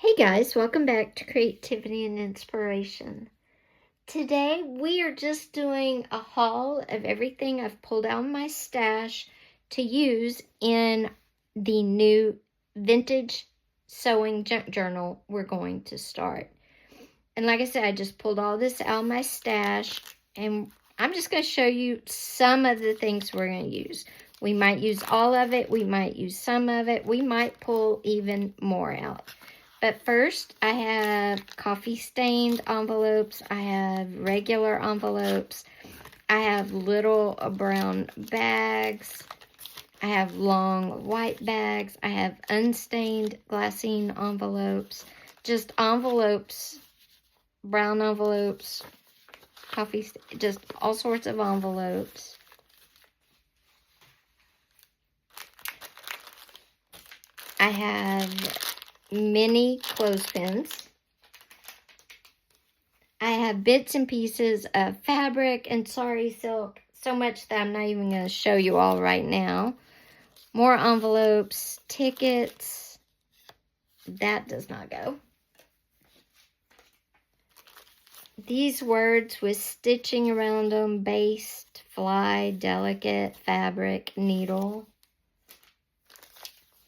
Hey guys, welcome back to Creativity and Inspiration. Today we are just doing a haul of everything I've pulled out of my stash to use in the new vintage sewing junk journal we're going to start. And like I said, I just pulled all this out of my stash and I'm just going to show you some of the things we're going to use. We might use all of it, we might use some of it, we might pull even more out. But first, I have coffee-stained envelopes. I have regular envelopes. I have little brown bags. I have long white bags. I have unstained glassine envelopes. Just envelopes, brown envelopes, just all sorts of envelopes. I have mini clothespins. I have bits and pieces of fabric and sari silk, so much that I'm not even going to show you all right now. More envelopes, tickets. That does not go. These words with stitching around them: based, fly, delicate, fabric, needle.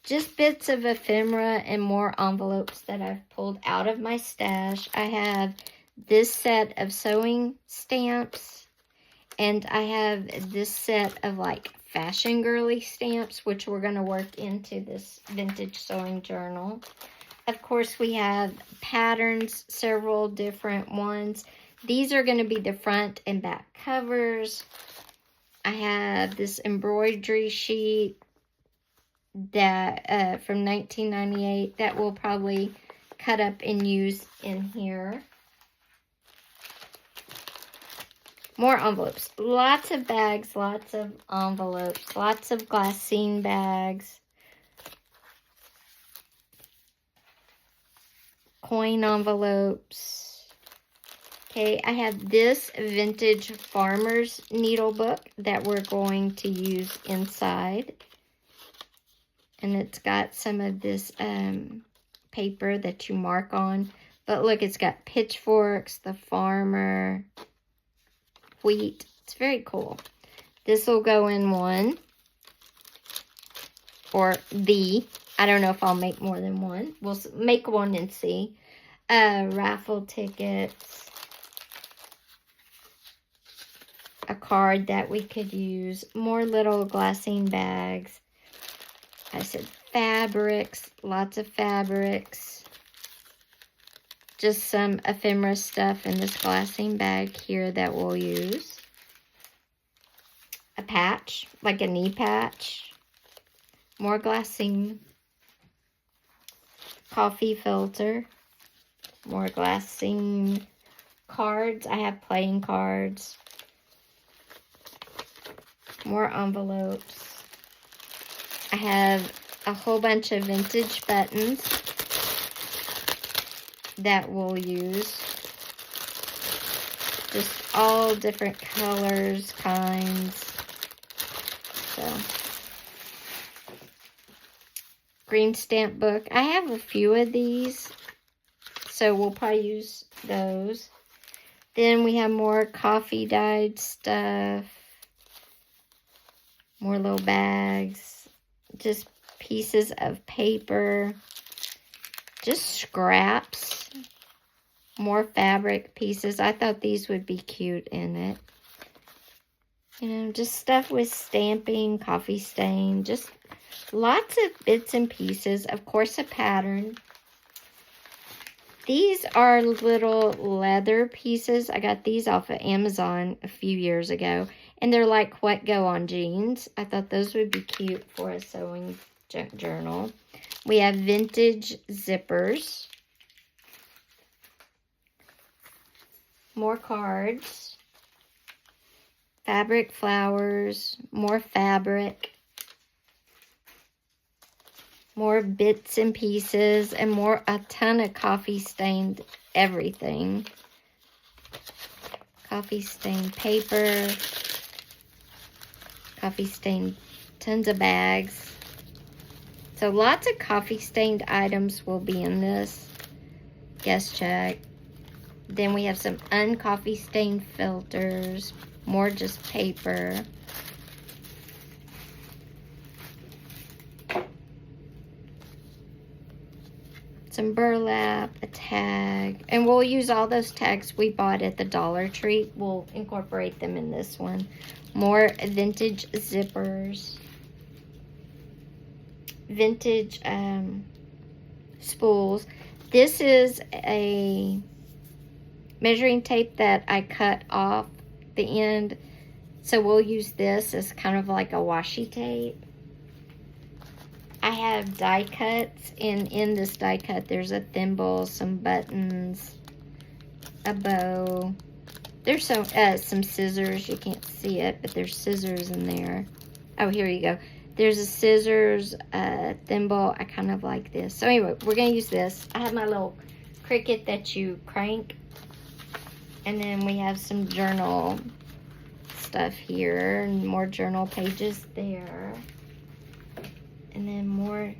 Just bits of ephemera and more envelopes that I've pulled out of my stash. I have this set of sewing stamps, and I have this set of like fashion girly stamps, which we're going to work into this vintage sewing journal. Of course, we have patterns, several different ones. These are going to be the front and back covers. I have this embroidery sheet that from 1998 that we'll probably cut up and use in here. More envelopes, lots of bags, lots of envelopes, lots of glassine bags, coin envelopes. Okay, I have this vintage farmer's needle book that we're going to use inside. And it's got some of this paper that you mark on. But look, it's got pitchforks, the farmer, wheat. It's very cool. This will go in one. Or the. I don't know if I'll make more than one. We'll make one and see. Raffle tickets. A card that we could use. More little glassine bags. I said fabrics, lots of fabrics. Just some ephemera stuff in this glassine bag here that we'll use. A patch, like a knee patch. More glassine. Coffee filter. More glassine. Cards, I have playing cards. More envelopes. I have a whole bunch of vintage buttons that we'll use. Just all different colors, kinds. So, green stamp book. I have a few of these, so we'll probably use those. Then we have more coffee dyed stuff. More little bags. Just pieces of paper, just scraps, more fabric pieces. I thought these would be cute in it. You know, just stuff with stamping, coffee stain, just lots of bits and pieces. Of course, a pattern. These are little leather pieces. I got these off of Amazon a few years ago. And they're like what go on jeans. I thought those would be cute for a sewing journal. We have vintage zippers. More cards. Fabric flowers. More fabric. More bits and pieces. And a ton of coffee stained everything. Coffee stained paper. Coffee stained, tons of bags. So lots of coffee stained items will be in this. Guest check. Then we have some uncoffee stained filters. More just paper. Some burlap, a tag, and we'll use all those tags we bought at the Dollar Tree. We'll incorporate them in this one. More vintage zippers, vintage spools. This is a measuring tape that I cut off the end, so we'll use this as kind of like a washi tape. I have die cuts, and in this die cut there's a thimble, some buttons, a bow. There's some scissors. You can't see it, but there's scissors in there. Oh, here you go. There's a scissors, thimble. I kind of like this. So anyway, we're going to use this. I have my little Cricut that you crank. And then we have some journal stuff here, and more journal pages there. And then more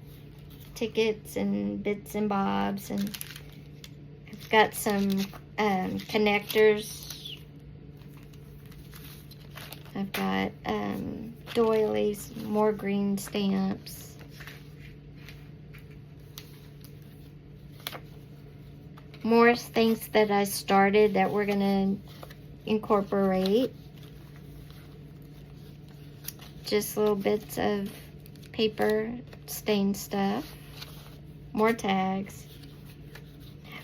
tickets and bits and bobs. And I've got some connectors. I've got doilies, more green stamps. More things that I started that we're going to incorporate. Just little bits of paper stained stuff. More tags.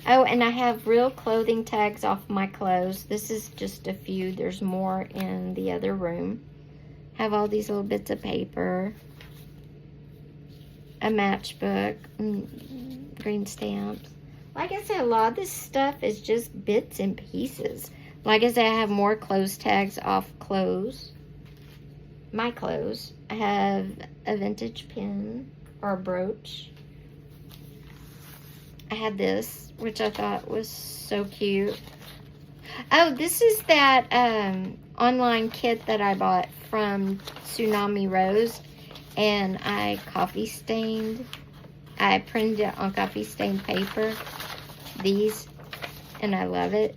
Oh, and I have real clothing tags off my clothes. This is just a few. There's more in the other room. Have all these little bits of paper. A matchbook. Green stamps. Like I said, a lot of this stuff is just bits and pieces. Like I said, I have more clothes tags off clothes. My clothes. I have a vintage pin or a brooch. I had this, which I thought was so cute. Oh, this is that online kit that I bought from Tsunami Rose, and I printed it on coffee stained paper, these, and I love it.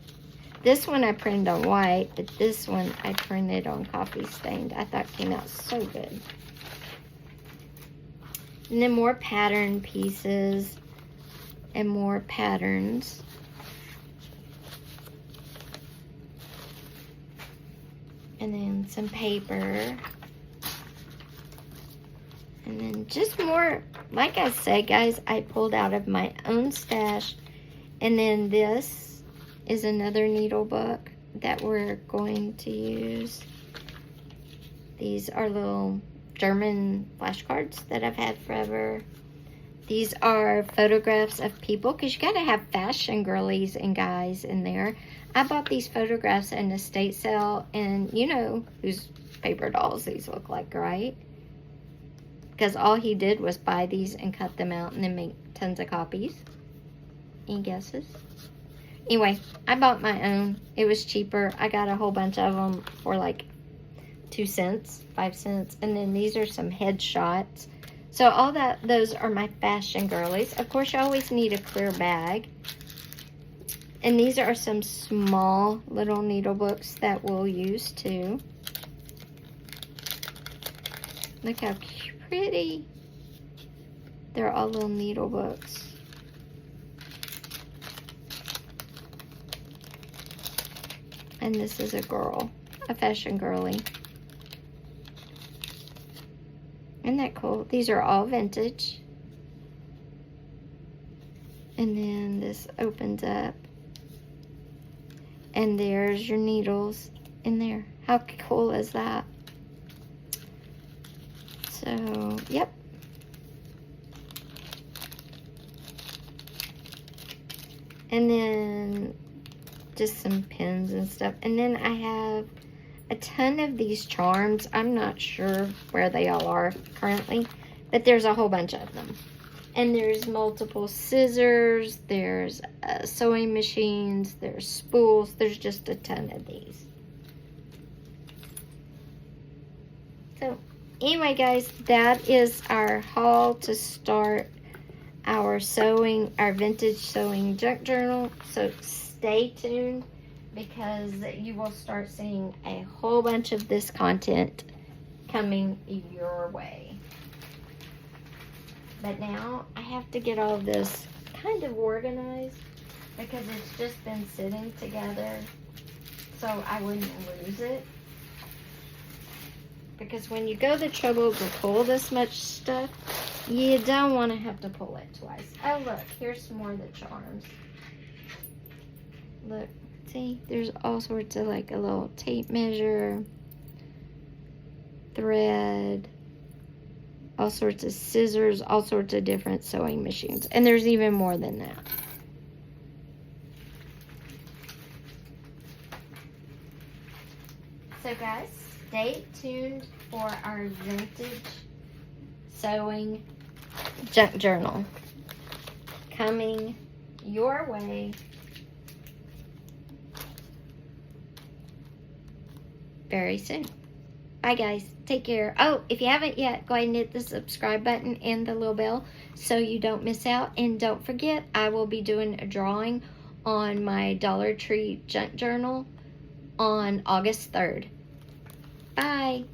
This one I printed on white, but this one I printed on coffee stained. I thought it came out so good. And then more pattern pieces and more patterns. And then some paper. And then just more, like I said, guys, I pulled out of my own stash. And then this is another needle book that we're going to use. These are little German flashcards that I've had forever. These are photographs of people, because you got to have fashion girlies and guys in there. I bought these photographs at an estate sale, and you know whose paper dolls these look like, right? Because all he did was buy these and cut them out and then make tons of copies. Any guesses? Anyway, I bought my own. It was cheaper. I got a whole bunch of them for like 2 cents, 5 cents. And then these are some headshots. So all those are my fashion girlies. Of course, you always need a clear bag. And these are some small little needle books that we'll use too. Look how pretty. They're all little needle books. And this is a girl, a fashion girly. Isn't that cool? These are all vintage. And then this opens up. And there's your needles in there. How cool is that? So, yep. And then just some pins and stuff. And then I have a ton of these charms. I'm not sure where they all are currently, but there's a whole bunch of them. And there's multiple scissors, there's sewing machines, there's spools, there's just a ton of these. So anyway, guys, that is our haul to start our vintage sewing junk journal. So stay tuned, because you will start seeing a whole bunch of this content coming your way. But now I have to get all of this kind of organized, because it's just been sitting together so I wouldn't lose it. Because when you go the trouble to pull this much stuff, you don't want to have to pull it twice. Oh look, here's some more of the charms. Look, see, there's all sorts of, like, a little tape measure, thread, all sorts of scissors, all sorts of different sewing machines. And there's even more than that. So guys, stay tuned for our vintage sewing junk journal coming your way very soon. Bye guys, take care. Oh, if you haven't yet, go ahead and hit the subscribe button and the little bell so you don't miss out. And don't forget, I will be doing a drawing on my Dollar Tree junk journal on August 3rd. Bye.